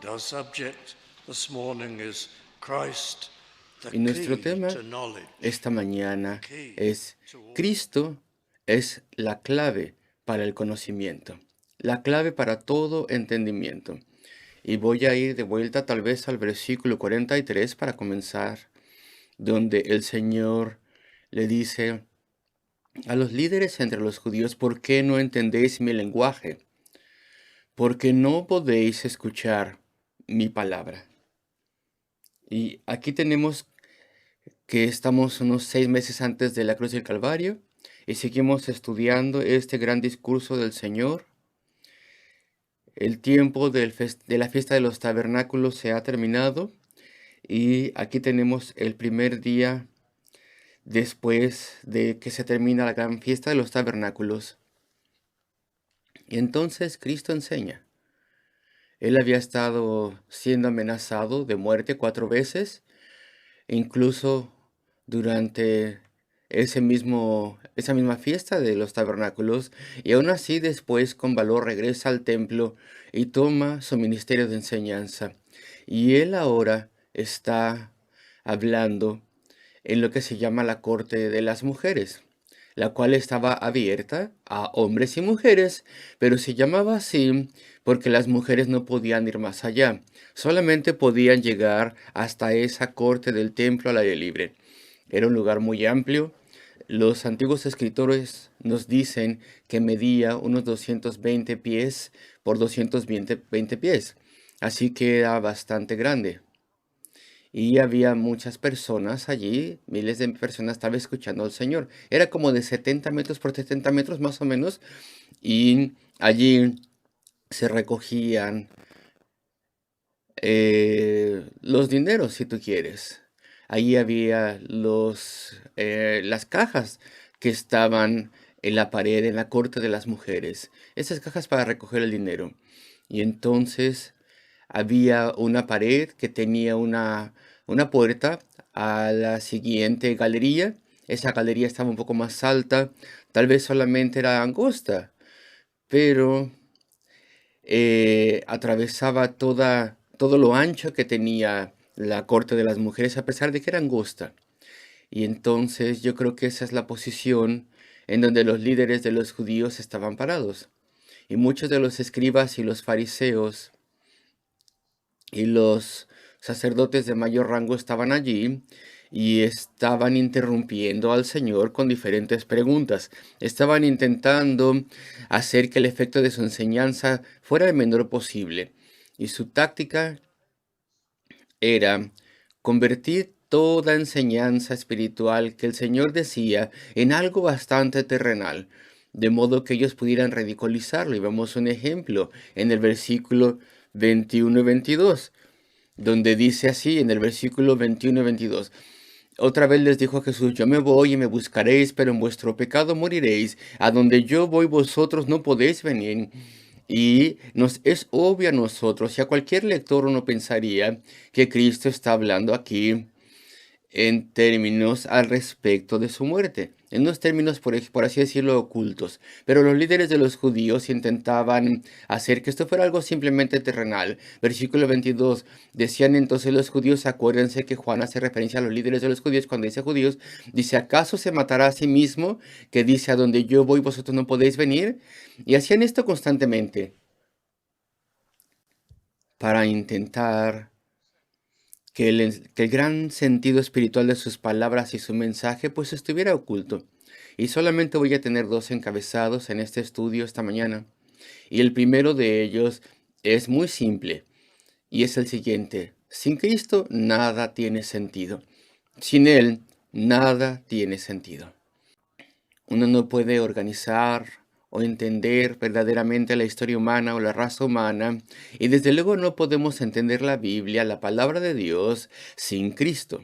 Our subject this morning is Christ, Y the nuestro key tema to knowledge, esta mañana key es to all. Cristo es la clave para el conocimiento, la clave para todo entendimiento. Y voy a ir de vuelta tal vez al versículo 43 para comenzar, donde el Señor le dice a los líderes entre los judíos: ¿por qué no entendéis mi lenguaje? Porque no podéis escuchar mi palabra. Y aquí tenemos que estamos unos 6 meses antes de la cruz del Calvario y seguimos estudiando este gran discurso del Señor. El tiempo de la fiesta de los tabernáculos se ha terminado y aquí tenemos el primer día después de que se termina la gran fiesta de los tabernáculos. Y entonces Cristo enseña. Él había estado siendo amenazado de muerte 4 veces, e incluso durante esa misma fiesta de los tabernáculos, y aún así después con valor regresa al templo y toma su ministerio de enseñanza. Y él ahora está hablando en lo que se llama la corte de las mujeres, la cual estaba abierta a hombres y mujeres, pero se llamaba así porque las mujeres no podían ir más allá, solamente podían llegar hasta esa corte del templo al aire libre. Era un lugar muy amplio. Los antiguos escritores nos dicen que medía unos 220 pies por 220 pies, así que era bastante grande. Y había muchas personas allí, miles de personas estaba escuchando al Señor. Era como de 70 metros por 70 metros más o menos. Y allí se recogían los dineros, si tú quieres. Allí había las cajas que estaban en la pared, en la corte de las mujeres. Esas cajas para recoger el dinero. Y entonces había una pared que tenía una puerta a la siguiente galería. Esa galería estaba un poco más alta, tal vez solamente era angosta, pero atravesaba todo lo ancho que tenía la corte de las mujeres, a pesar de que era angosta. Y entonces yo creo que esa es la posición en donde los líderes de los judíos estaban parados. Y muchos de los escribas y los fariseos y los sacerdotes de mayor rango estaban allí y estaban interrumpiendo al Señor con diferentes preguntas. Estaban intentando hacer que el efecto de su enseñanza fuera el menor posible. Y su táctica era convertir toda enseñanza espiritual que el Señor decía en algo bastante terrenal, de modo que ellos pudieran ridiculizarlo. Y vemos un ejemplo en el versículo 21 y 22, donde dice así en el versículo 21 y 22. Otra vez les dijo Jesús: yo me voy y me buscaréis, pero en vuestro pecado moriréis. A donde yo voy vosotros no podéis venir. Y nos es obvio a nosotros y a cualquier lector uno pensaría que Cristo está hablando aquí en términos al respecto de su muerte, en unos términos por así decirlo ocultos. Pero los líderes de los judíos intentaban hacer que esto fuera algo simplemente terrenal. Versículo 22, decían entonces los judíos: acuérdense que Juan hace referencia a los líderes de los judíos cuando dice judíos, dice: ¿acaso se matará a sí mismo, que dice a donde yo voy vosotros no podéis venir? Y hacían esto constantemente para intentar que el gran sentido espiritual de sus palabras y su mensaje pues estuviera oculto. Y solamente voy a tener dos encabezados en este estudio esta mañana. Y el primero de ellos es muy simple y es el siguiente: sin Cristo nada tiene sentido. Sin Él nada tiene sentido. Uno no puede organizar o entender verdaderamente la historia humana o la raza humana, y desde luego no podemos entender la Biblia, la palabra de Dios, sin Cristo.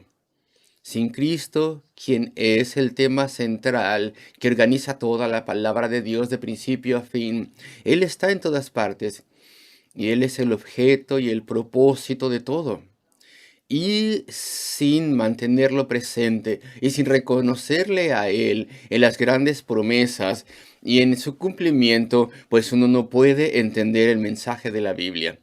Sin Cristo, quien es el tema central que organiza toda la palabra de Dios de principio a fin. Él está en todas partes y Él es el objeto y el propósito de todo. Y sin mantenerlo presente y sin reconocerle a Él en las grandes promesas y en su cumplimiento, pues uno no puede entender el mensaje de la Biblia.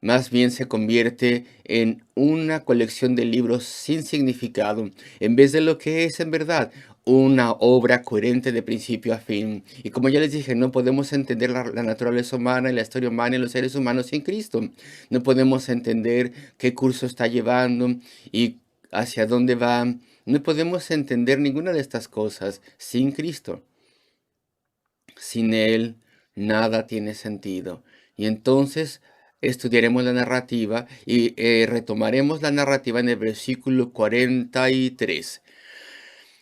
Más bien se convierte en una colección de libros sin significado, en vez de lo que es en verdad una obra coherente de principio a fin. Y como ya les dije, no podemos entender la naturaleza humana y la historia humana y los seres humanos sin Cristo. No podemos entender qué curso está llevando y hacia dónde va. No podemos entender ninguna de estas cosas sin Cristo. Sin Él, nada tiene sentido. Y entonces estudiaremos la narrativa y retomaremos la narrativa en el versículo 43.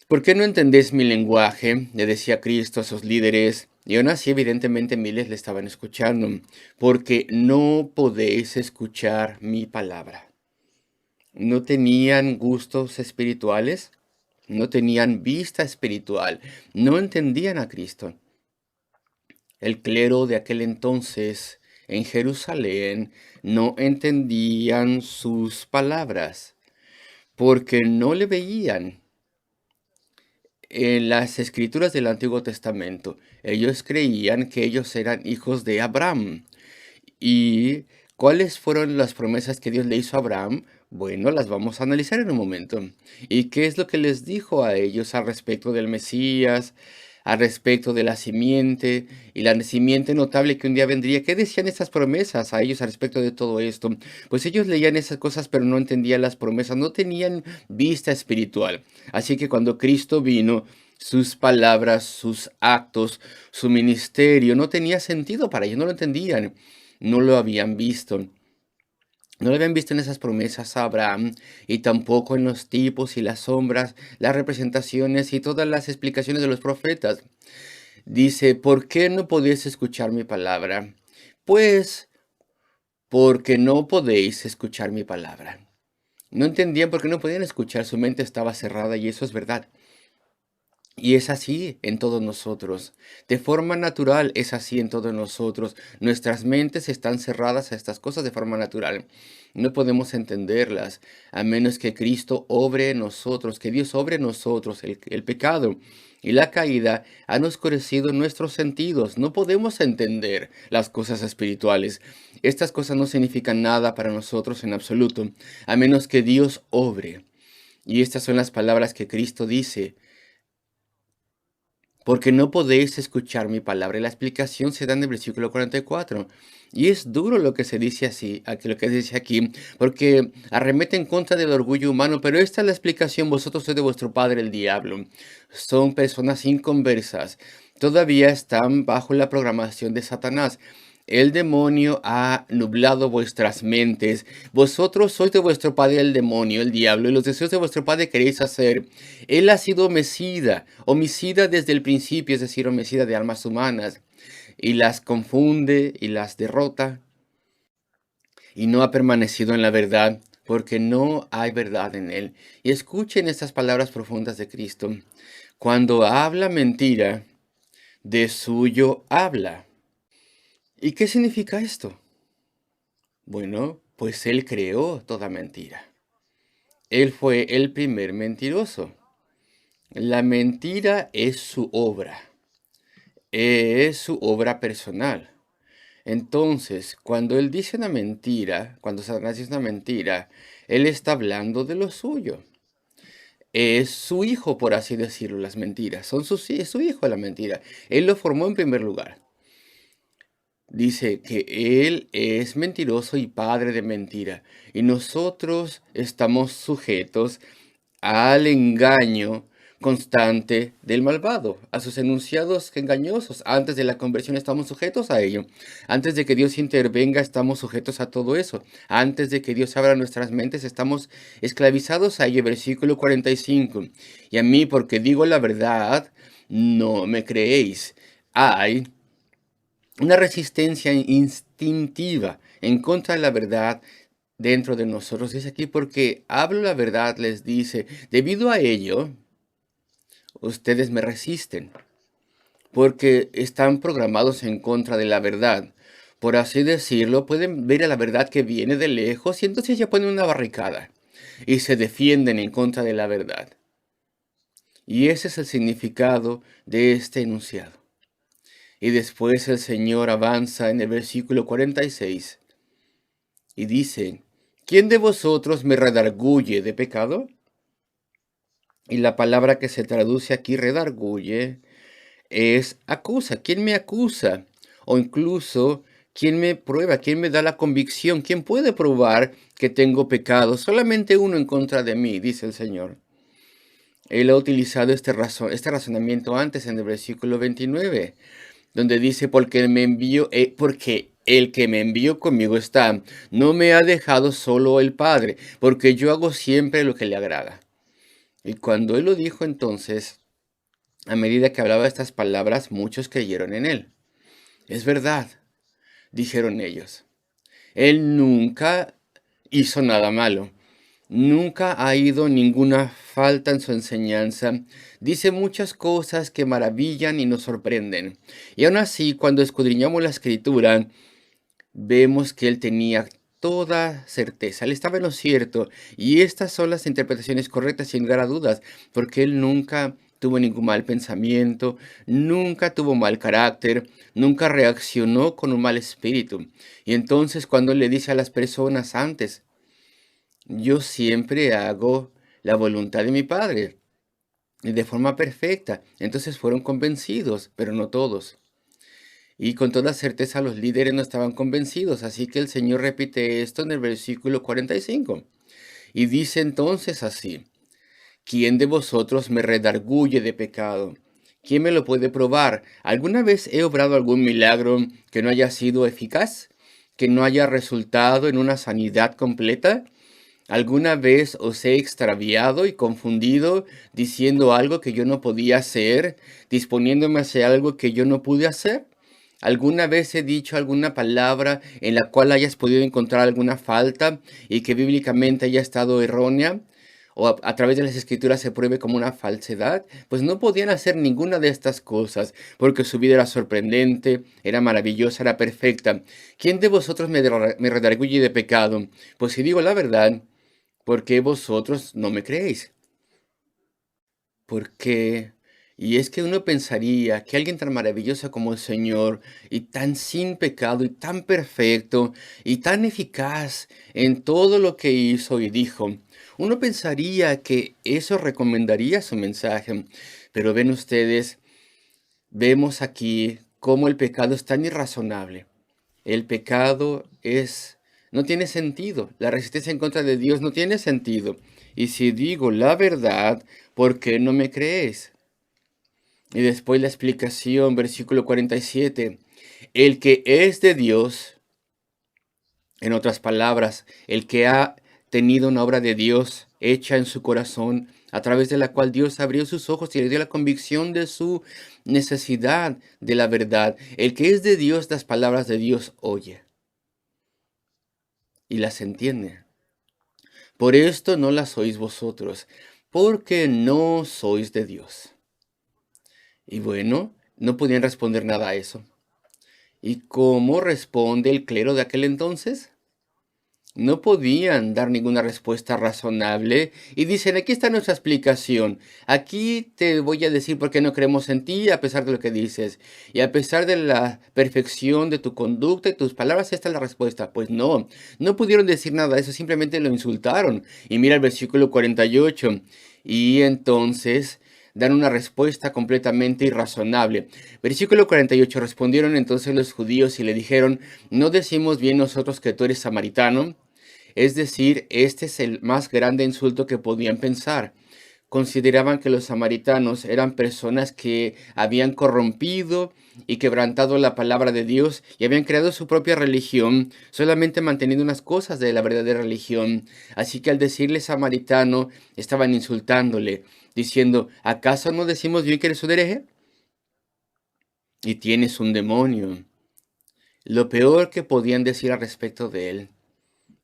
¿Por qué no entendéis mi lenguaje?, le decía Cristo a sus líderes. Y aún así, evidentemente, miles le estaban escuchando. Porque no podéis escuchar mi palabra. No tenían gustos espirituales, no tenían vista espiritual, no entendían a Cristo. El clero de aquel entonces en Jerusalén no entendían sus palabras porque no le veían en las escrituras del Antiguo Testamento. Ellos creían que ellos eran hijos de Abraham. ¿Y cuáles fueron las promesas que Dios le hizo a Abraham? Bueno, las vamos a analizar en un momento. ¿Y qué es lo que les dijo a ellos al respecto del Mesías, al respecto de la simiente y la simiente notable que un día vendría? ¿Qué decían estas promesas a ellos al respecto de todo esto? Pues ellos leían esas cosas, pero no entendían las promesas, no tenían vista espiritual. Así que cuando Cristo vino, sus palabras, sus actos, su ministerio no tenía sentido para ellos, no lo entendían, no lo habían visto. No lo habían visto en esas promesas a Abraham y tampoco en los tipos y las sombras, las representaciones y todas las explicaciones de los profetas. Dice, ¿por qué no podéis escuchar mi palabra? Pues porque no podéis escuchar mi palabra. No entendían por qué no podían escuchar, su mente estaba cerrada y eso es verdad. Y es así en todos nosotros. De forma natural es así en todos nosotros. Nuestras mentes están cerradas a estas cosas de forma natural. No podemos entenderlas a menos que Cristo obre en nosotros, que Dios obre en nosotros. El pecado y la caída han oscurecido nuestros sentidos. No podemos entender las cosas espirituales. Estas cosas no significan nada para nosotros en absoluto, a menos que Dios obre. Y estas son las palabras que Cristo dice. Porque no podéis escuchar mi palabra. Y la explicación se da en el versículo 44. Y es duro lo que se dice así, lo que se dice aquí, porque arremete en contra del orgullo humano, pero esta es la explicación: vosotros sois de vuestro padre el diablo. Son personas inconversas, todavía están bajo la programación de Satanás. El demonio ha nublado vuestras mentes. Vosotros sois de vuestro padre el demonio, el diablo, y los deseos de vuestro padre queréis hacer. Él ha sido homicida desde el principio, es decir, homicida de almas humanas, y las confunde y las derrota, y no ha permanecido en la verdad, porque no hay verdad en él. Y escuchen estas palabras profundas de Cristo. Cuando habla mentira, de suyo habla. ¿Y qué significa esto? Bueno, pues él creó toda mentira. Él fue el primer mentiroso. La mentira es su obra personal. Entonces, cuando él dice una mentira, cuando Satanás dice una mentira, él está hablando de lo suyo. Es su hijo, por así decirlo, las mentiras. Es su hijo la mentira. Él lo formó en primer lugar. Dice que él es mentiroso y padre de mentira. Y nosotros estamos sujetos al engaño constante del malvado, a sus enunciados engañosos. Antes de la conversión estamos sujetos a ello. Antes de que Dios intervenga estamos sujetos a todo eso. Antes de que Dios abra nuestras mentes estamos esclavizados a ello. Versículo 45. Y a mí, porque digo la verdad, no me creéis. Hay una resistencia instintiva en contra de la verdad dentro de nosotros. Es aquí porque hablo la verdad, les dice. Debido a ello, ustedes me resisten, porque están programados en contra de la verdad. Por así decirlo, pueden ver a la verdad que viene de lejos y entonces ya ponen una barricada y se defienden en contra de la verdad. Y ese es el significado de este enunciado. Y después el Señor avanza en el versículo 46 Y dice, ¿quién de vosotros me redarguye de pecado? Y la palabra que se traduce aquí, redarguye, es acusa. ¿Quién me acusa? O incluso, ¿quién me prueba? ¿Quién me da la convicción? ¿Quién puede probar que tengo pecado? Solamente uno en contra de mí, dice el Señor. Él ha utilizado este razonamiento antes en el versículo 29, donde dice, porque el que me envió conmigo está, no me ha dejado solo el Padre, porque yo hago siempre lo que le agrada. Y cuando él lo dijo entonces, a medida que hablaba estas palabras, muchos creyeron en él. Es verdad, dijeron ellos. Él nunca hizo nada malo. Nunca ha ido ninguna falta en su enseñanza. Dice muchas cosas que maravillan y nos sorprenden. Y aún así, cuando escudriñamos la escritura, vemos que él tenía toda certeza. Él estaba en lo cierto. Y estas son las interpretaciones correctas, sin lugar a dudas, porque él nunca tuvo ningún mal pensamiento, nunca tuvo mal carácter, nunca reaccionó con un mal espíritu. Y entonces cuando él le dice a las personas antes, yo siempre hago la voluntad de mi Padre y de forma perfecta. Entonces fueron convencidos, pero no todos. Y con toda certeza los líderes no estaban convencidos. Así que el Señor repite esto en el versículo 45. Y dice entonces así, ¿quién de vosotros me redarguye de pecado? ¿Quién me lo puede probar? ¿Alguna vez he obrado algún milagro que no haya sido eficaz? ¿Que no haya resultado en una sanidad completa? ¿Alguna vez os he extraviado y confundido diciendo algo que yo no podía hacer, disponiéndome hacia algo que yo no pude hacer? ¿Alguna vez he dicho alguna palabra en la cual hayas podido encontrar alguna falta y que bíblicamente haya estado errónea? ¿O a través de las escrituras se pruebe como una falsedad? Pues no podían hacer ninguna de estas cosas, porque su vida era sorprendente, era maravillosa, era perfecta. ¿Quién de vosotros me redarguye de pecado? Pues si digo la verdad, ¿por qué vosotros no me creéis? ¿Por qué? Y es que uno pensaría que alguien tan maravilloso como el Señor, y tan sin pecado, y tan perfecto, y tan eficaz en todo lo que hizo y dijo, uno pensaría que eso recomendaría su mensaje. Pero ven ustedes, vemos aquí cómo el pecado es tan irrazonable. El pecado no tiene sentido. La resistencia en contra de Dios no tiene sentido. Y si digo la verdad, ¿por qué no me crees? Y después la explicación, versículo 47. El que es de Dios, en otras palabras, el que ha tenido una obra de Dios hecha en su corazón, a través de la cual Dios abrió sus ojos y le dio la convicción de su necesidad de la verdad. El que es de Dios, las palabras de Dios oye y las entiende. Por esto no las oís vosotros, porque no sois de Dios. Y bueno, no podían responder nada a eso. ¿Y cómo responde el clero de aquel entonces? No podían dar ninguna respuesta razonable y dicen, aquí está nuestra explicación. Aquí te voy a decir por qué no creemos en ti a pesar de lo que dices. Y a pesar de la perfección de tu conducta y tus palabras, esta es la respuesta. Pues no, no pudieron decir nada de eso, simplemente lo insultaron. Y mira el versículo 48. Y entonces dan una respuesta completamente irrazonable. Versículo 48. Respondieron entonces los judíos y le dijeron, ¿no decimos bien nosotros que tú eres samaritano? Es decir, este es el más grande insulto que podían pensar. Consideraban que los samaritanos eran personas que habían corrompido y quebrantado la palabra de Dios y habían creado su propia religión, solamente manteniendo unas cosas de la verdadera religión. Así que al decirle samaritano, estaban insultándole, diciendo, ¿acaso no decimos bien que eres un hereje? Y tienes un demonio. Lo peor que podían decir al respecto de él.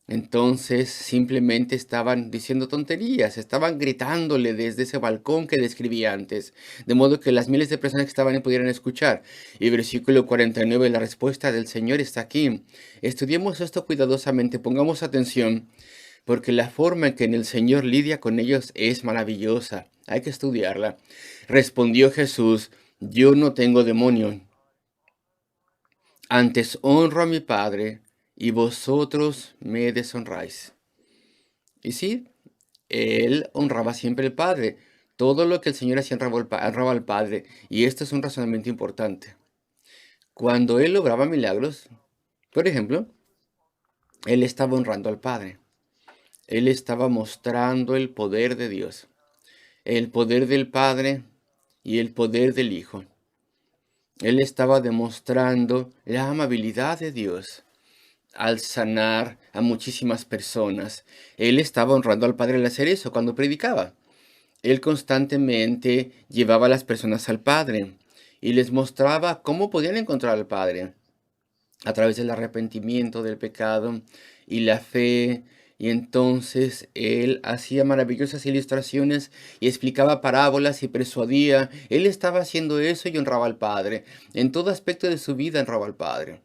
Entonces simplemente estaban diciendo tonterías, estaban gritándole desde ese balcón que describí antes, de modo que las miles de personas que estaban ahí pudieran escuchar. Y versículo 49, la respuesta del Señor está aquí. Estudiemos esto cuidadosamente, pongamos atención, porque la forma en que el Señor lidia con ellos es maravillosa. Hay que estudiarla. Respondió Jesús, yo no tengo demonio, antes honro a mi Padre y vosotros me deshonráis. Y sí, él honraba siempre al Padre. Todo lo que el Señor hacía honraba al Padre. Y esto es un razonamiento importante. Cuando él lograba milagros, por ejemplo, él estaba honrando al Padre. Él estaba mostrando el poder de Dios, el poder del Padre y el poder del Hijo. Él estaba demostrando la amabilidad de Dios al sanar a muchísimas personas. Él estaba honrando al Padre al hacer eso cuando predicaba. Él constantemente llevaba a las personas al Padre y les mostraba cómo podían encontrar al Padre a través del arrepentimiento del pecado y la fe. Y entonces él hacía maravillosas ilustraciones y explicaba parábolas y persuadía. Él estaba haciendo eso y honraba al Padre. En todo aspecto de su vida honraba al Padre.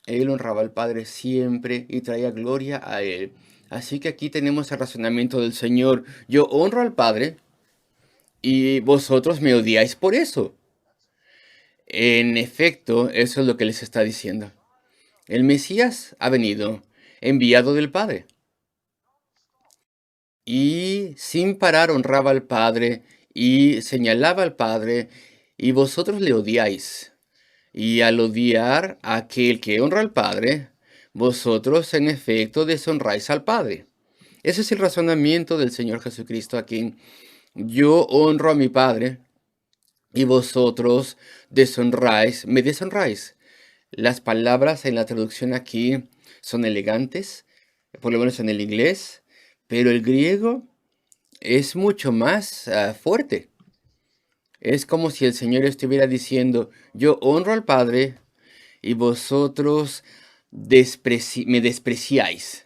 Él honraba al Padre siempre y traía gloria a Él. Así que aquí tenemos el razonamiento del Señor. Yo honro al Padre y vosotros me odiáis por eso. En efecto, eso es lo que les está diciendo. El Mesías ha venido, enviado del Padre. Y sin parar honraba al Padre y señalaba al Padre, y vosotros le odiáis. Y al odiar a aquel que honra al Padre, vosotros en efecto deshonráis al Padre. Ese es el razonamiento del Señor Jesucristo aquí. Yo honro a mi Padre y vosotros me deshonráis. Las palabras en la traducción aquí son elegantes, por lo menos en el inglés, pero el griego es mucho más fuerte. Es como si el Señor estuviera diciendo, yo honro al Padre y vosotros me despreciáis.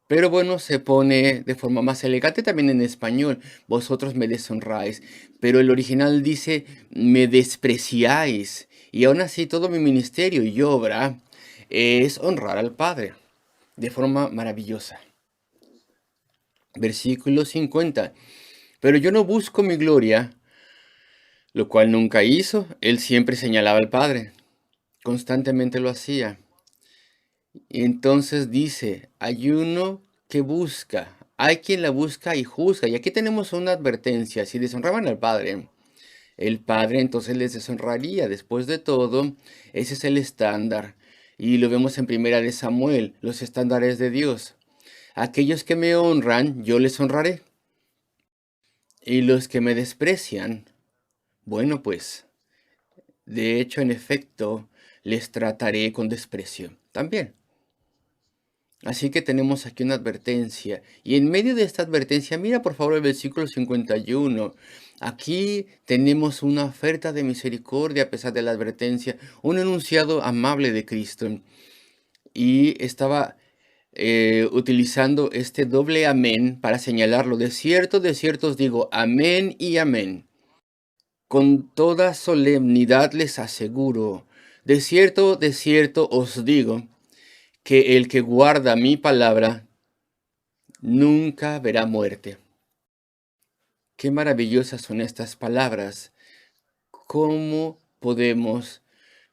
Pero bueno, se pone de forma más elegante también en español, vosotros me deshonráis. Pero el original dice, me despreciáis. Y aún así todo mi ministerio y obra es honrar al Padre de forma maravillosa. Versículo 50. Pero yo no busco mi gloria, lo cual nunca hizo. Él siempre señalaba al Padre. Constantemente lo hacía. Y entonces dice, hay uno que busca, hay quien la busca y juzga. Y aquí tenemos una advertencia, si deshonraban al Padre, el Padre entonces les deshonraría. Después de todo, ese es el estándar. Y lo vemos en Primera de Samuel, los estándares de Dios. Aquellos que me honran, yo les honraré. Y los que me desprecian, bueno pues, de hecho, en efecto, les trataré con desprecio también. Así que tenemos aquí una advertencia. Y en medio de esta advertencia, mira por favor el versículo 51. Aquí tenemos una oferta de misericordia a pesar de la advertencia, un enunciado amable de Cristo. Y estaba utilizando este doble amén para señalarlo. De cierto os digo, amén y amén. Con toda solemnidad les aseguro, de cierto os digo, que el que guarda mi palabra nunca verá muerte. Qué maravillosas son estas palabras. ¿Cómo podemos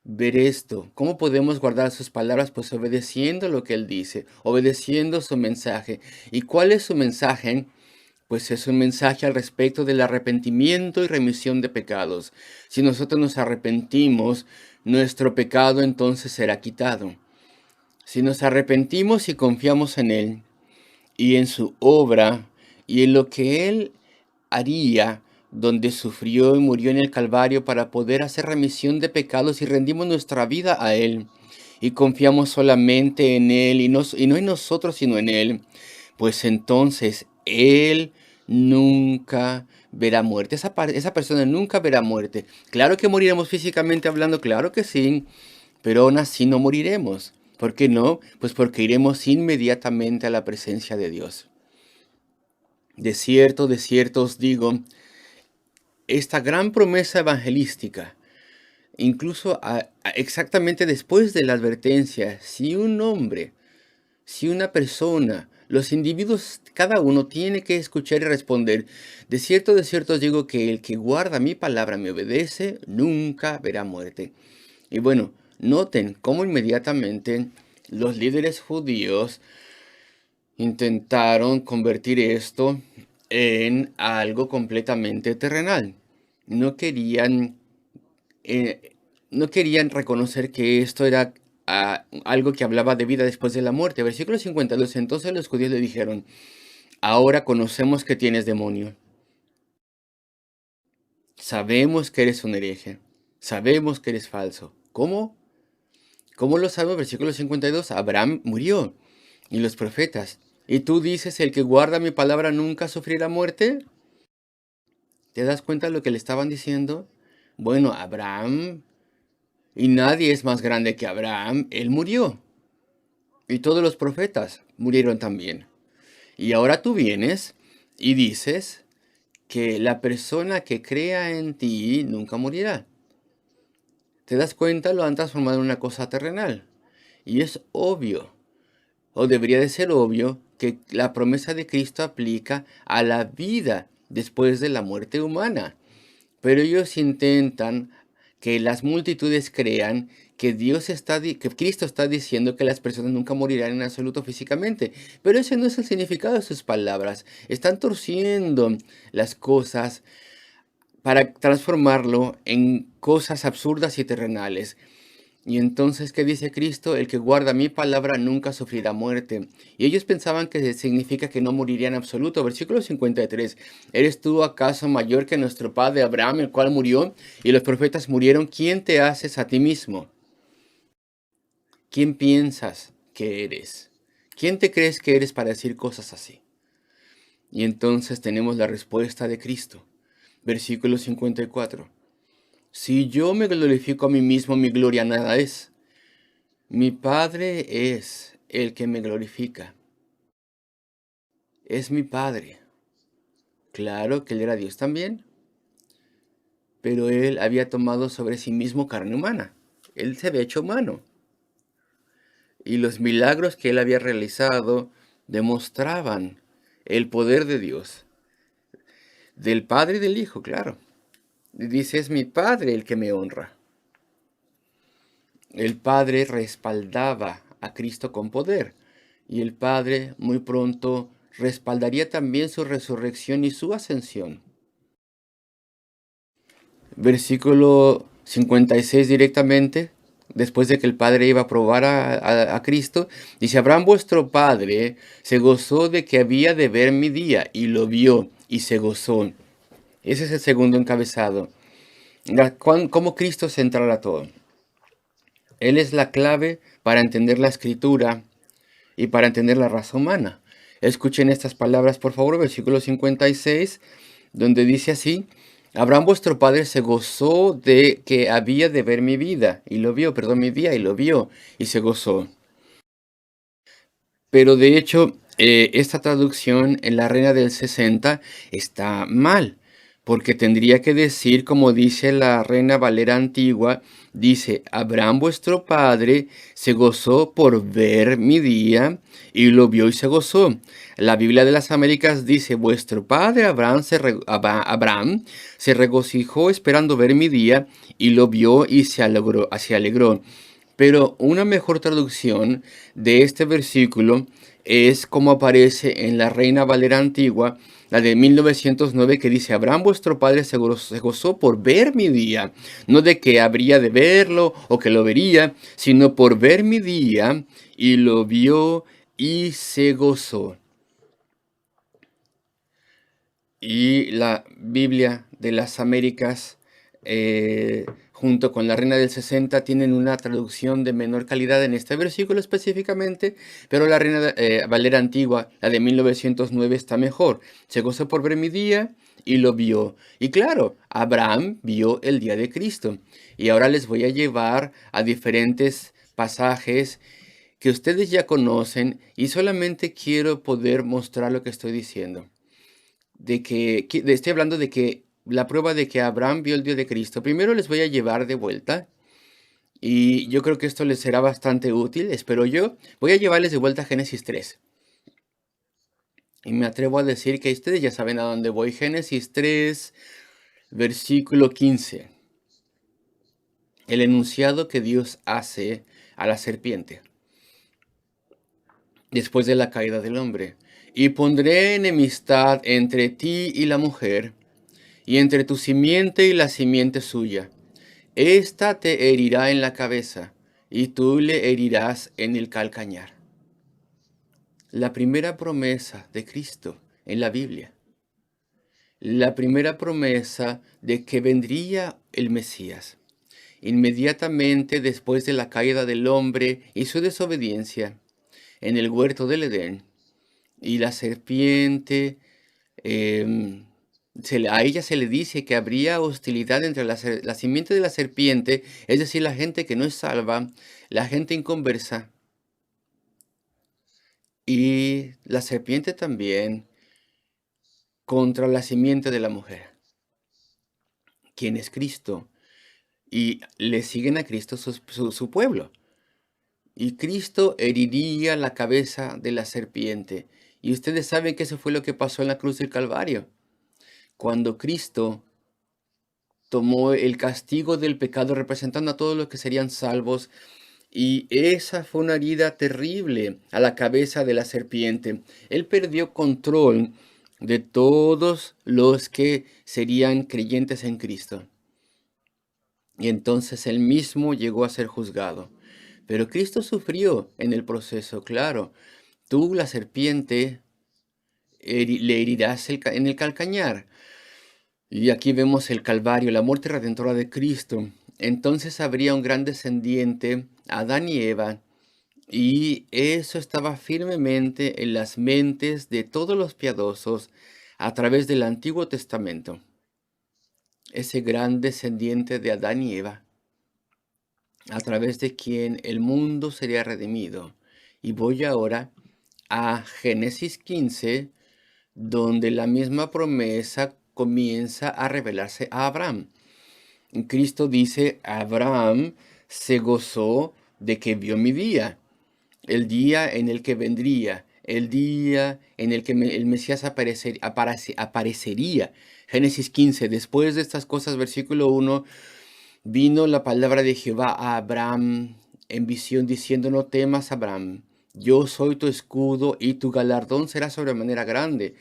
ver esto? ¿Cómo podemos guardar sus palabras? Pues obedeciendo lo que Él dice, obedeciendo su mensaje. ¿Y cuál es su mensaje? Pues es un mensaje al respecto del arrepentimiento y remisión de pecados. Si nosotros nos arrepentimos, nuestro pecado entonces será quitado. Si nos arrepentimos y confiamos en Él y en su obra y en lo que Él haría, donde sufrió y murió en el Calvario para poder hacer remisión de pecados y rendimos nuestra vida a Él y confiamos solamente en Él y no en nosotros sino en Él, pues entonces Él nunca verá muerte. Esa persona nunca verá muerte. Claro que moriremos físicamente hablando, claro que sí, pero aún así no moriremos. ¿Por qué no? Pues porque iremos inmediatamente a la presencia de Dios. De cierto os digo, esta gran promesa evangelística, incluso exactamente después de la advertencia, si un hombre, si una persona, los individuos, cada uno tiene que escuchar y responder, de cierto os digo que el que guarda mi palabra, me obedece, nunca verá muerte. Y bueno, Noten cómo inmediatamente los líderes judíos intentaron convertir esto en algo completamente terrenal. No querían, eh, no querían reconocer que esto era algo que hablaba de vida después de la muerte. Versículo 52. Entonces los judíos le dijeron, ahora conocemos que tienes demonio. Sabemos que eres un hereje. Sabemos que eres falso. ¿Cómo? ¿Cómo lo sabemos? Versículo 52. Abraham murió y los profetas. ¿Y tú dices, el que guarda mi palabra nunca sufrirá muerte? ¿Te das cuenta de lo que le estaban diciendo? Bueno, Abraham, y nadie es más grande que Abraham, él murió. Y todos los profetas murieron también. Y ahora tú vienes y dices que la persona que crea en ti nunca morirá. ¿Te das cuenta? Lo han transformado en una cosa terrenal. Y es obvio, o debería de ser obvio, que la promesa de Cristo aplica a la vida después de la muerte humana. Pero ellos intentan que las multitudes crean que que Cristo está diciendo que las personas nunca morirán en absoluto físicamente. Pero ese no es el significado de sus palabras. Están torciendo las cosas para transformarlo en cosas absurdas y terrenales. Y entonces, ¿qué dice Cristo? El que guarda mi palabra nunca sufrirá muerte. Y ellos pensaban que significa que no moriría en absoluto. Versículo 53. ¿Eres tú acaso mayor que nuestro padre Abraham, el cual murió? Y los profetas murieron. ¿Quién te haces a ti mismo? ¿Quién piensas que eres? ¿Quién te crees que eres para decir cosas así? Y entonces tenemos la respuesta de Cristo. Versículo 54. Si yo me glorifico a mí mismo, mi gloria nada es. Mi Padre es el que me glorifica. Es mi Padre. Claro que Él era Dios también, pero Él había tomado sobre sí mismo carne humana. Él se había hecho humano. Y los milagros que Él había realizado demostraban el poder de Dios. Del Padre y del Hijo, claro. Y dice, es mi Padre el que me honra. El Padre respaldaba a Cristo con poder. Y el Padre muy pronto respaldaría también su resurrección y su ascensión. Versículo 56 directamente, después de que el Padre iba a probar a Cristo, dice, Abraham vuestro Padre se gozó de que había de ver mi día, y lo vio, y se gozó. Ese es el segundo encabezado. ¿Cómo Cristo centrará todo? Él es la clave para entender la Escritura y para entender la raza humana. Escuchen estas palabras, por favor, versículo 56, donde dice así, Abraham vuestro padre se gozó de que había de ver mi vida, y lo vio, perdón, mi día, y lo vio, y se gozó. Pero de hecho, esta traducción en la Reina del 60 está mal, porque tendría que decir, como dice la Reina Valera antigua, dice, Abraham vuestro padre se gozó por ver mi día y lo vio y se gozó. La Biblia de las Américas dice, vuestro padre Abraham se regocijó esperando ver mi día y lo vio y se alegró. Pero una mejor traducción de este versículo es como aparece en la Reina Valera antigua, la de 1909, que dice, Abraham vuestro padre se gozó por ver mi día, no de que habría de verlo o que lo vería, sino por ver mi día, y lo vio y se gozó. Y la Biblia de las Américas, junto con la Reina del 60, tienen una traducción de menor calidad en este versículo específicamente, pero la Reina Valera antigua, la de 1909, está mejor. Se gozó por ver mi día y lo vio. Y claro, Abraham vio el día de Cristo. Y ahora les voy a llevar a diferentes pasajes que ustedes ya conocen y solamente quiero poder mostrar lo que estoy diciendo estoy hablando de que la prueba de que Abraham vio el día de Cristo. Primero les voy a llevar de vuelta y yo creo que esto les será bastante útil, espero yo. Voy a llevarles de vuelta a Génesis 3. Y me atrevo a decir que ustedes ya saben a dónde voy. Génesis 3, versículo 15. el enunciado que Dios hace a la serpiente después de la caída del hombre. Y pondré enemistad entre ti y la mujer, y entre tu simiente y la simiente suya. Esta te herirá en la cabeza, y tú le herirás en el calcañar. La primera promesa de Cristo en la Biblia. La primera promesa de que vendría el Mesías. Inmediatamente después de la caída del hombre y su desobediencia en el huerto del Edén, y la serpiente, em, a ella se le dice que habría hostilidad entre la simiente de la serpiente, es decir, la gente que no es salva, la gente inconversa, y la serpiente también contra la simiente de la mujer, quien es Cristo, y le siguen a Cristo su pueblo. Y Cristo heriría la cabeza de la serpiente. Y ustedes saben que eso fue lo que pasó en la cruz del Calvario. Cuando Cristo tomó el castigo del pecado representando a todos los que serían salvos. Y esa fue una herida terrible a la cabeza de la serpiente. Él perdió control de todos los que serían creyentes en Cristo. Y entonces él mismo llegó a ser juzgado. Pero Cristo sufrió en el proceso, claro. Tú, la serpiente, le herirás en el calcañar. Y aquí vemos el Calvario, la muerte redentora de Cristo. Entonces habría un gran descendiente, Adán y Eva, y eso estaba firmemente en las mentes de todos los piadosos a través del Antiguo Testamento. Ese gran descendiente de Adán y Eva, a través de quien el mundo sería redimido. Y voy ahora a Génesis 15, donde la misma promesa comienza a revelarse a Abraham. Cristo dice, Abraham se gozó de que vio mi día, el día en el que vendría, el día en el que el Mesías aparecería. Génesis 15, después de estas cosas, versículo 1, vino la palabra de Jehová a Abraham en visión diciendo, no temas, Abraham, yo soy tu escudo y tu galardón será sobremanera grande.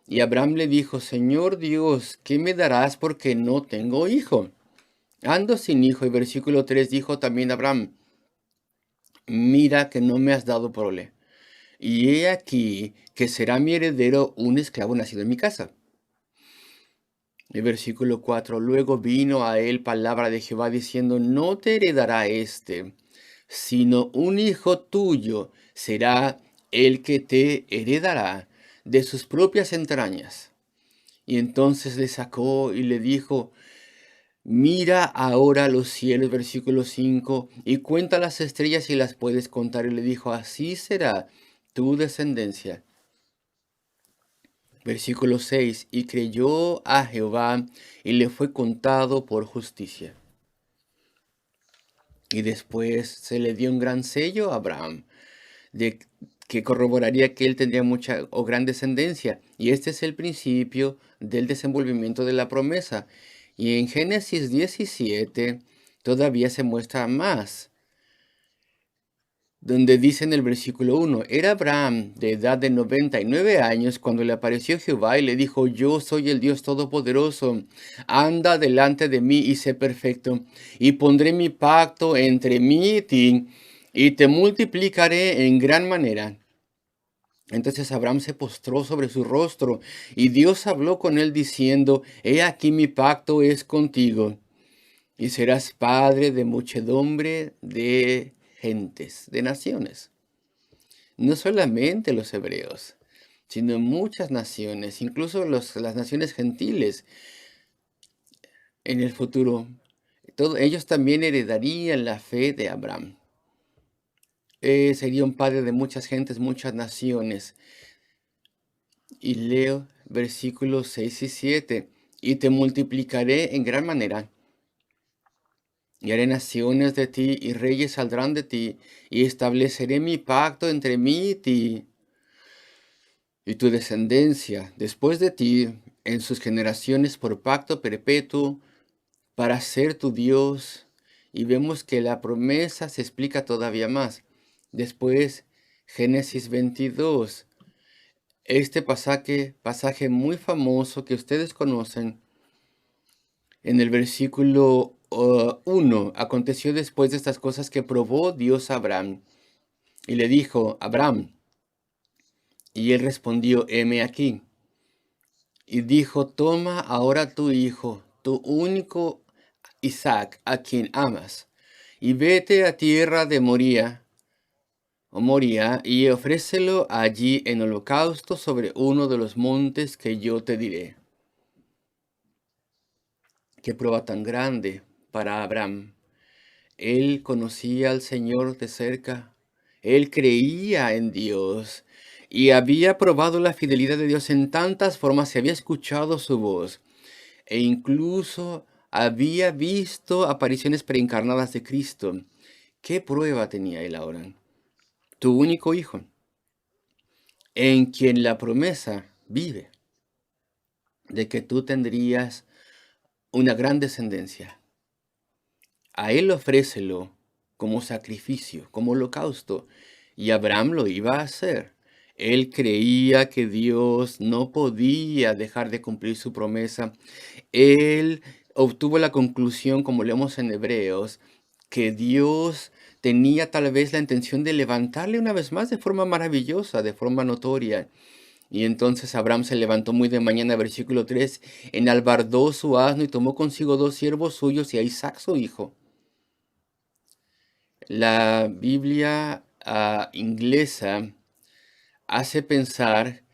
Y Abraham le dijo, Señor Dios, ¿qué me darás porque no tengo hijo? Ando sin hijo. Y versículo 3 dijo también Abraham, mira que no me has dado prole. Y he aquí que será mi heredero un esclavo nacido en mi casa. El versículo 4, luego vino a él palabra de Jehová diciendo, no te heredará sino un hijo tuyo será el que te heredará de sus propias entrañas. Y entonces le sacó y le dijo, mira ahora los cielos, versículo 5, y cuenta las estrellas si las puedes contar. Y le dijo, así será tu descendencia. Versículo 6, y creyó a Jehová y le fue contado por justicia. Y después se le dio un gran sello a Abraham, que corroboraría que él tendría mucha o gran descendencia. Y este es el principio del desenvolvimiento de la promesa. Y en Génesis 17 todavía se muestra más, donde dice en el versículo 1, era Abraham de edad de 99 años cuando le apareció Jehová y le dijo, yo soy el Dios Todopoderoso, anda delante de mí y sé perfecto, y pondré mi pacto entre mí y ti, y te multiplicaré en gran manera. Entonces Abraham se postró sobre su rostro, y Dios habló con él diciendo, he aquí mi pacto es contigo, y serás padre de muchedumbre de gentes, de naciones. No solamente los hebreos, sino muchas naciones, incluso las naciones gentiles en el futuro. Ellos también heredarían la fe de Abraham. Sería un padre de muchas gentes, muchas naciones. Y leo versículos 6 y 7. Y te multiplicaré en gran manera. Y haré naciones de ti, y reyes saldrán de ti, y estableceré mi pacto entre mí y ti, y tu descendencia después de ti, en sus generaciones por pacto perpetuo, para ser tu Dios, y vemos que la promesa se explica todavía más. Después, Génesis 22, este pasaje muy famoso que ustedes conocen, en el versículo 1, aconteció después de estas cosas que probó Dios a Abraham y le dijo, Abraham, y él respondió, heme aquí. Y dijo, toma ahora tu hijo, tu único Isaac, a quien amas, y vete a tierra de Moría, y ofrécelo allí en holocausto sobre uno de los montes que yo te diré. Qué prueba tan grande para Abraham. Él conocía al Señor de cerca, él creía en Dios y había probado la fidelidad de Dios en tantas formas, se había escuchado su voz e incluso había visto apariciones preencarnadas de Cristo. ¿Qué prueba tenía él ahora? Tu único hijo, en quien la promesa vive de que tú tendrías una gran descendencia. A él ofrécelo como sacrificio, como holocausto, y Abraham lo iba a hacer. Él creía que Dios no podía dejar de cumplir su promesa. Él obtuvo la conclusión, como leemos en Hebreos, que Dios tenía tal vez la intención de levantarle una vez más de forma maravillosa, de forma notoria. Y entonces Abraham se levantó muy de mañana, versículo 3, enalbardó su asno y tomó consigo 2 siervos suyos y a Isaac su hijo. La Biblia inglesa hace pensar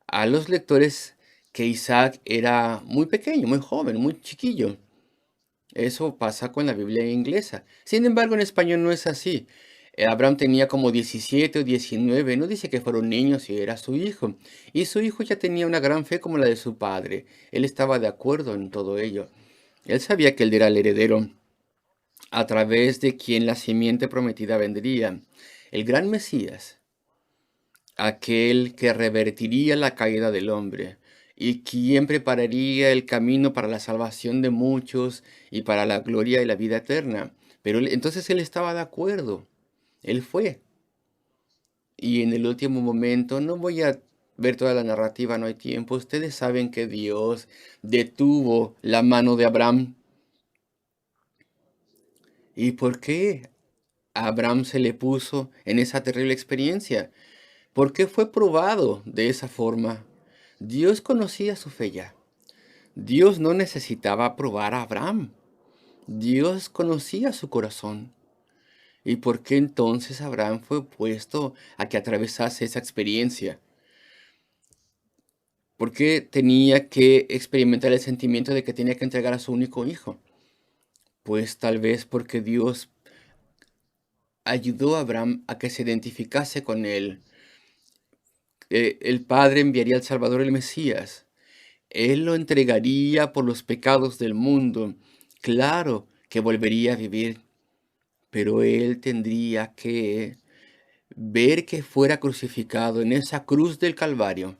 a los lectores que Isaac era muy pequeño, muy joven, muy chiquillo. Eso pasa con la Biblia inglesa. Sin embargo, en español no es así. Abraham tenía como 17 o 19, no dice que fueron niños y era su hijo. Y su hijo ya tenía una gran fe como la de su padre. Él estaba de acuerdo en todo ello. Él sabía que él era el heredero a través de quien la simiente prometida vendría, el gran Mesías, aquel que revertiría la caída del hombre y quien prepararía el camino para la salvación de muchos y para la gloria y la vida eterna. Pero entonces él estaba de acuerdo, él fue. Y en el último momento, no voy a ver toda la narrativa, no hay tiempo, ustedes saben que Dios detuvo la mano de Abraham. ¿Y por qué a Abraham se le puso en esa terrible experiencia? ¿Por qué fue probado de esa forma? Dios conocía su fe ya. Dios no necesitaba probar a Abraham. Dios conocía su corazón. ¿Y por qué entonces Abraham fue puesto a que atravesase esa experiencia? ¿Por qué tenía que experimentar el sentimiento de que tenía que entregar a su único hijo? Pues tal vez porque Dios ayudó a Abraham a que se identificase con él. El Padre enviaría al Salvador, el Mesías. Él lo entregaría por los pecados del mundo. Claro que volvería a vivir, pero él tendría que ver que fuera crucificado en esa cruz del Calvario.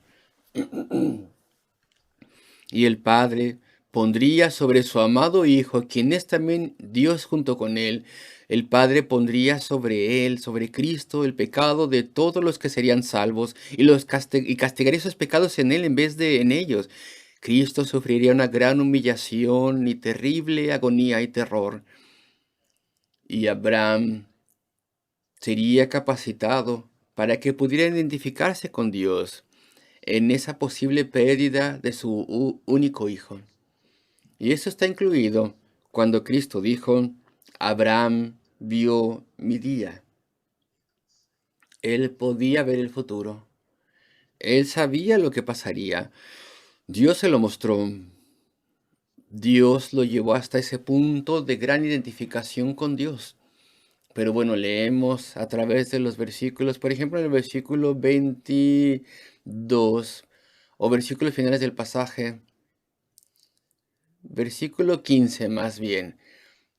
Y el Padre pondría sobre su amado Hijo, quien es también Dios junto con él, el Padre pondría sobre él, sobre Cristo, el pecado de todos los que serían salvos y castigaría esos pecados en él en vez de en ellos. Cristo sufriría una gran humillación y terrible agonía y terror. Y Abraham sería capacitado para que pudiera identificarse con Dios en esa posible pérdida de su único hijo. Y eso está incluido cuando Cristo dijo, Abraham vio mi día. Él podía ver el futuro. Él sabía lo que pasaría. Dios se lo mostró. Dios lo llevó hasta ese punto de gran identificación con Dios. Pero bueno, leemos a través de los versículos, por ejemplo, en el versículo 22 o versículos finales del pasaje, versículo 15 más bien,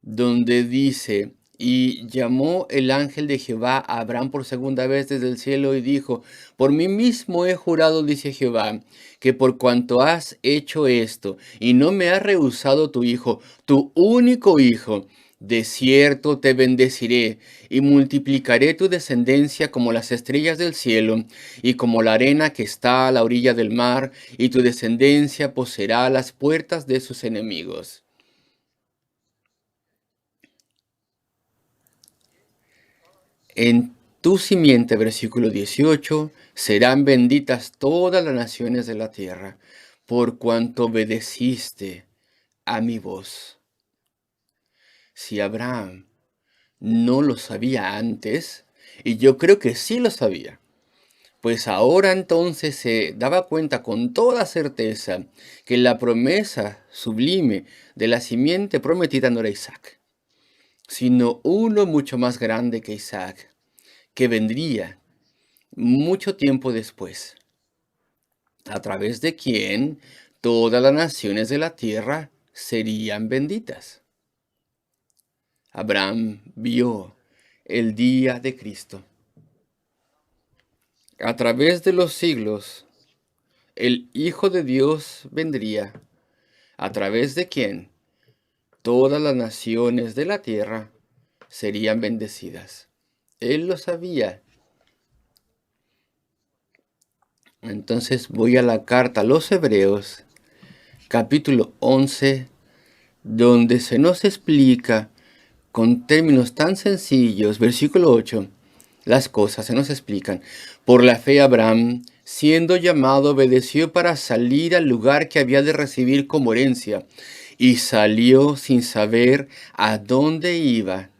donde dice, y llamó el ángel de Jehová a Abraham por segunda vez desde el cielo y dijo, por mí mismo he jurado, dice Jehová, que por cuanto has hecho esto y no me has rehusado tu hijo, tu único hijo, De cierto te bendeciré y multiplicaré tu descendencia como las estrellas del cielo y como la arena que está a la orilla del mar, y tu descendencia poseerá las puertas de sus enemigos. En tu simiente, versículo 18, serán benditas todas las naciones de la tierra, por cuanto obedeciste a mi voz. Si Abraham no lo sabía antes, y yo creo que sí lo sabía, pues ahora entonces se daba cuenta con toda certeza que la promesa sublime de la simiente prometida no era Isaac, sino uno mucho más grande que Isaac, que vendría mucho tiempo después, a través de quien todas las naciones de la tierra serían benditas. Abraham vio el día de Cristo. A través de los siglos, el Hijo de Dios vendría, a través de quien todas las naciones de la tierra serían bendecidas. Él lo sabía. Entonces voy a la carta a los Hebreos, capítulo 11, donde se nos explica con términos tan sencillos, versículo 8, las cosas se nos explican. Por la fe Abraham, siendo llamado, obedeció para salir al lugar que había de recibir como herencia, y salió sin saber a dónde iba.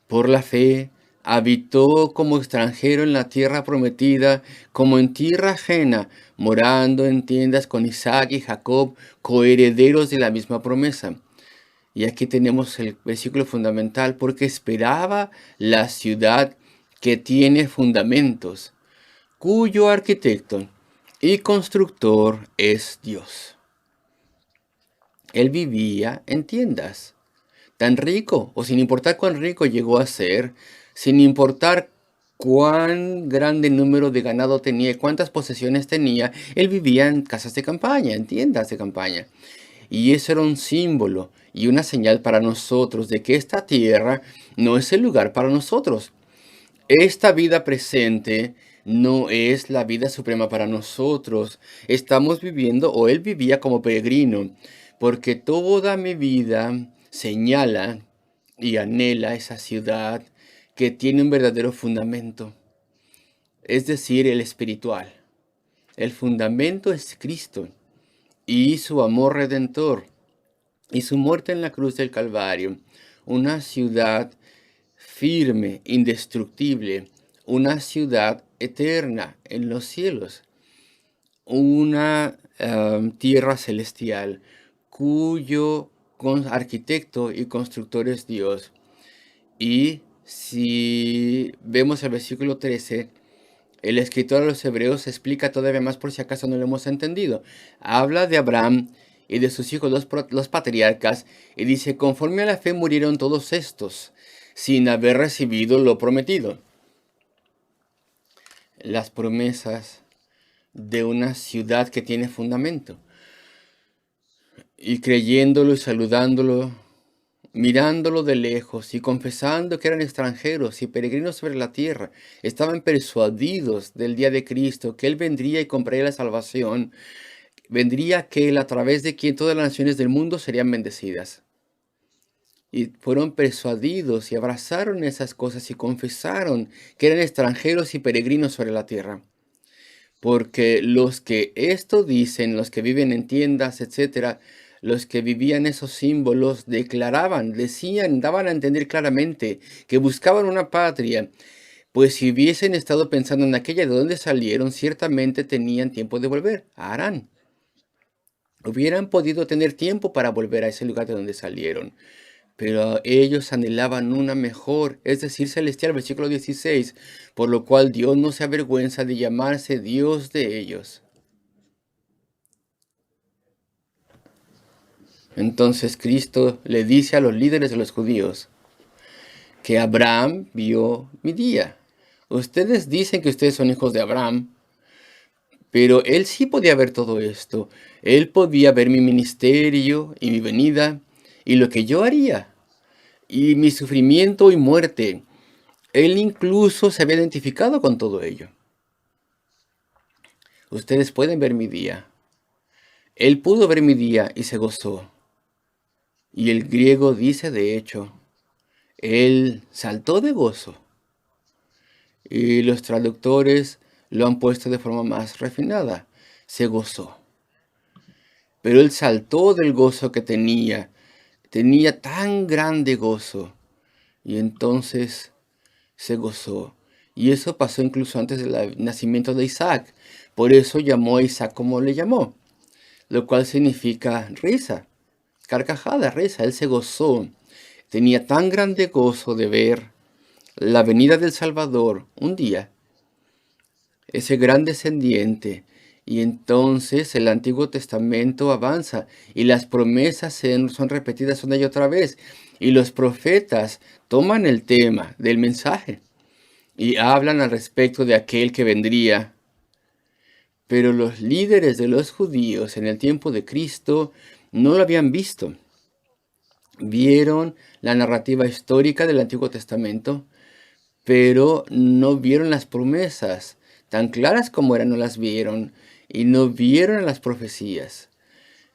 Por la fe habitó como extranjero en la tierra prometida, como en tierra ajena, morando en tiendas con Isaac y Jacob, coherederos de la misma promesa. Y aquí tenemos el versículo fundamental, porque esperaba la ciudad que tiene fundamentos, cuyo arquitecto y constructor es Dios. Él vivía en tiendas, tan rico, o sin importar cuán rico llegó a ser, sin importar cuán grande número de ganado tenía, cuántas posesiones tenía, él vivía en casas de campaña, en tiendas de campaña. Y eso era un símbolo y una señal para nosotros de que esta tierra no es el lugar para nosotros. Esta vida presente no es la vida suprema para nosotros. Estamos viviendo, o él vivía como peregrino, porque toda mi vida señala y anhela esa ciudad que tiene un verdadero fundamento, es decir, el espiritual. El fundamento es Cristo y su amor redentor y su muerte en la cruz del Calvario. Una ciudad firme, indestructible, una ciudad eterna en los cielos, una tierra celestial cuyo arquitecto y constructor es Dios. Y si vemos el versículo 13, el escritor de los Hebreos explica todavía más por si acaso no lo hemos entendido. Habla de Abraham y de sus hijos los patriarcas y dice, conforme a la fe murieron todos estos, sin haber recibido lo prometido. Las promesas de una ciudad que tiene fundamento. Y creyéndolo y saludándolo, mirándolo de lejos y confesando que eran extranjeros y peregrinos sobre la tierra, estaban persuadidos del día de Cristo, que Él vendría y compraría la salvación, vendría aquel a través de quien todas las naciones del mundo serían bendecidas. Y fueron persuadidos y abrazaron esas cosas y confesaron que eran extranjeros y peregrinos sobre la tierra. Porque los que esto dicen, los que viven en tiendas, etcétera, los que vivían esos símbolos declaraban, decían, daban a entender claramente que buscaban una patria, pues si hubiesen estado pensando en aquella de donde salieron, ciertamente tenían tiempo de volver a Harán. Hubieran podido tener tiempo para volver a ese lugar de donde salieron, pero ellos anhelaban una mejor, es decir, celestial, versículo 16, por lo cual Dios no se avergüenza de llamarse Dios de ellos. Entonces Cristo le dice a los líderes de los judíos que Abraham vio mi día. Ustedes dicen que ustedes son hijos de Abraham, pero él sí podía ver todo esto. Él podía ver mi ministerio y mi venida. y lo que yo haría, y mi sufrimiento y muerte. Él incluso se había identificado con todo ello. Ustedes pueden ver mi día. Él pudo ver mi día y se gozó. Y el griego dice, de hecho, él saltó de gozo. Y los traductores lo han puesto de forma más refinada. Se gozó. Pero él saltó del gozo que tenía. Tenía tan grande gozo. Y entonces se gozó. Y eso pasó incluso antes del nacimiento de Isaac. Por eso llamó a Isaac como le llamó, lo cual significa risa, carcajada, risa. Él se gozó. Tenía tan grande gozo de ver la venida del Salvador un día, ese gran descendiente. Y entonces el Antiguo Testamento avanza y las promesas son repetidas una y otra vez. Y los profetas toman el tema del mensaje y hablan al respecto de aquel que vendría. Pero los líderes de los judíos en el tiempo de Cristo no lo habían visto. Vieron la narrativa histórica del Antiguo Testamento, pero no vieron las promesas. Tan claras como eran, no las vieron. Y no vieron las profecías.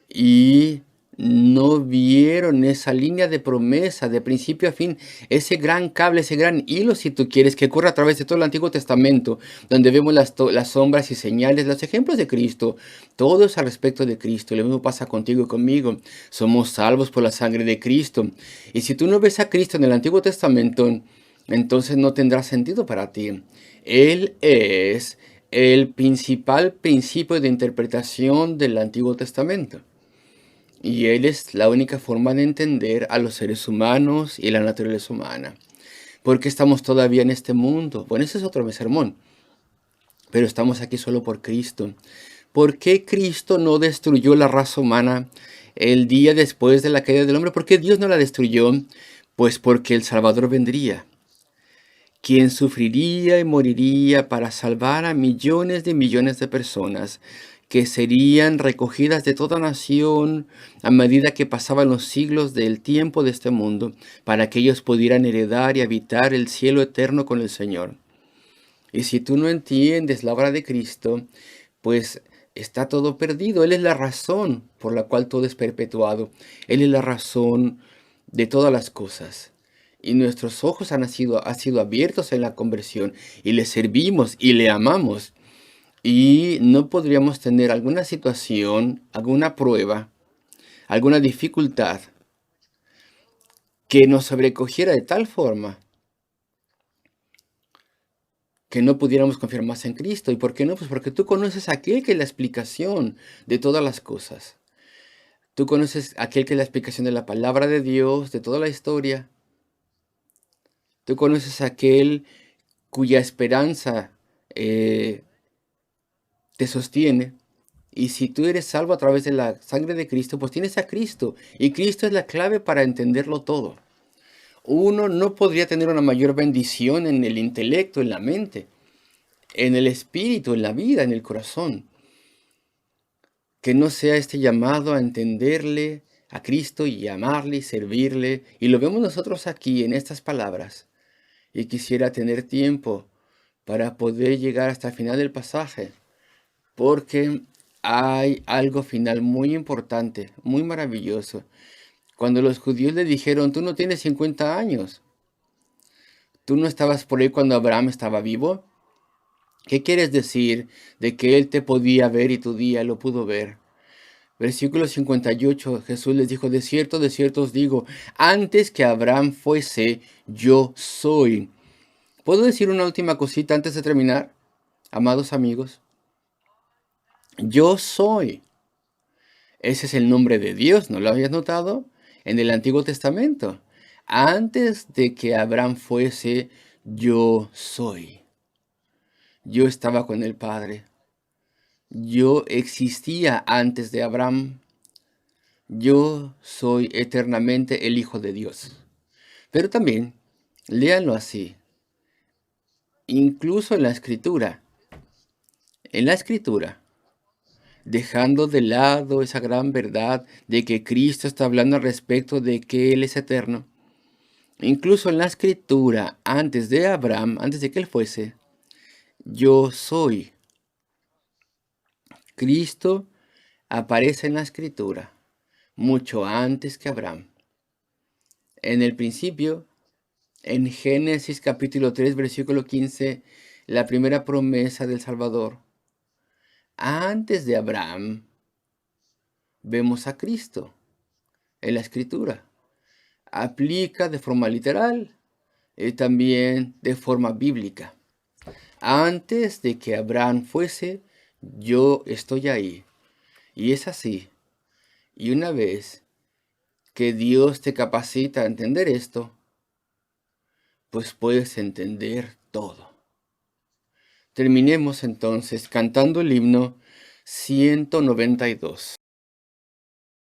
Y no vieron esa línea de promesa, de principio a fin, ese gran cable, ese gran hilo, si tú quieres, que corre a través de todo el Antiguo Testamento, donde vemos las sombras y señales, los ejemplos de Cristo, todo es al respecto de Cristo. Lo mismo pasa contigo y conmigo. Somos salvos por la sangre de Cristo. Y si tú no ves a Cristo en el Antiguo Testamento, entonces no tendrá sentido para ti. Él es el principal principio de interpretación del Antiguo Testamento. Y Él es la única forma de entender a los seres humanos y la naturaleza humana. Porque estamos todavía en este mundo. Bueno, ese es otro sermón. Pero estamos aquí solo por Cristo. ¿Por qué Cristo no destruyó la raza humana el día después de la caída del hombre? ¿Por qué Dios no la destruyó? Pues porque el Salvador vendría, quien sufriría y moriría para salvar a millones de personas que serían recogidas de toda nación a medida que pasaban los siglos del tiempo de este mundo, para que ellos pudieran heredar y habitar el cielo eterno con el Señor. Y si tú no entiendes la obra de Cristo, pues está todo perdido. Él es la razón por la cual todo es perpetuado. Él es la razón de todas las cosas. Y nuestros ojos han sido abiertos en la conversión y le servimos y le amamos. Y no podríamos tener alguna situación, alguna prueba, alguna dificultad que nos sobrecogiera de tal forma que no pudiéramos confiar más en Cristo. ¿Y por qué no? Pues porque tú conoces a aquel que es la explicación de todas las cosas. Tú conoces a aquel que es la explicación de la palabra de Dios, de toda la historia. Tú conoces a aquel cuya esperanza te sostiene. Y si tú eres salvo a través de la sangre de Cristo, pues tienes a Cristo. Y Cristo es la clave para entenderlo todo. Uno no podría tener una mayor bendición en el intelecto, en la mente, en el espíritu, en la vida, en el corazón, que no sea este llamado a entenderle a Cristo y amarle y servirle. Y lo vemos nosotros aquí en estas palabras. Y quisiera tener tiempo para poder llegar hasta el final del pasaje, porque hay algo final muy importante, muy maravilloso. Cuando los judíos le dijeron, tú no tienes 50 años, tú no estabas por ahí cuando Abraham estaba vivo, ¿qué quieres decir de que él te podía ver y tu día lo pudo ver? Versículo 58, Jesús les dijo, de cierto os digo, antes que Abraham fuese, yo soy. ¿Puedo decir una última cosita antes de terminar, amados amigos? Yo soy. Ese es el nombre de Dios, ¿no lo habías notado? En el Antiguo Testamento. Antes de que Abraham fuese, yo soy. Yo estaba con el Padre. Yo existía antes de Abraham. Yo soy eternamente el Hijo de Dios. Pero también, léanlo así. Incluso en la Escritura. En la Escritura dejando de lado esa gran verdad de que Cristo está hablando al respecto de que Él es eterno. Incluso en la escritura, antes de Abraham, antes de que Él fuese, yo soy. Cristo aparece en la escritura mucho antes que Abraham. En el principio, en Génesis capítulo 3, versículo 15, la primera promesa del Salvador. Antes de Abraham, vemos a Cristo en la escritura. Aplica de forma literal y también de forma bíblica. Antes de que Abraham fuese, yo estoy ahí. Y es así. Y una vez que Dios te capacita a entender esto, pues puedes entender todo. Terminemos entonces cantando el himno 192.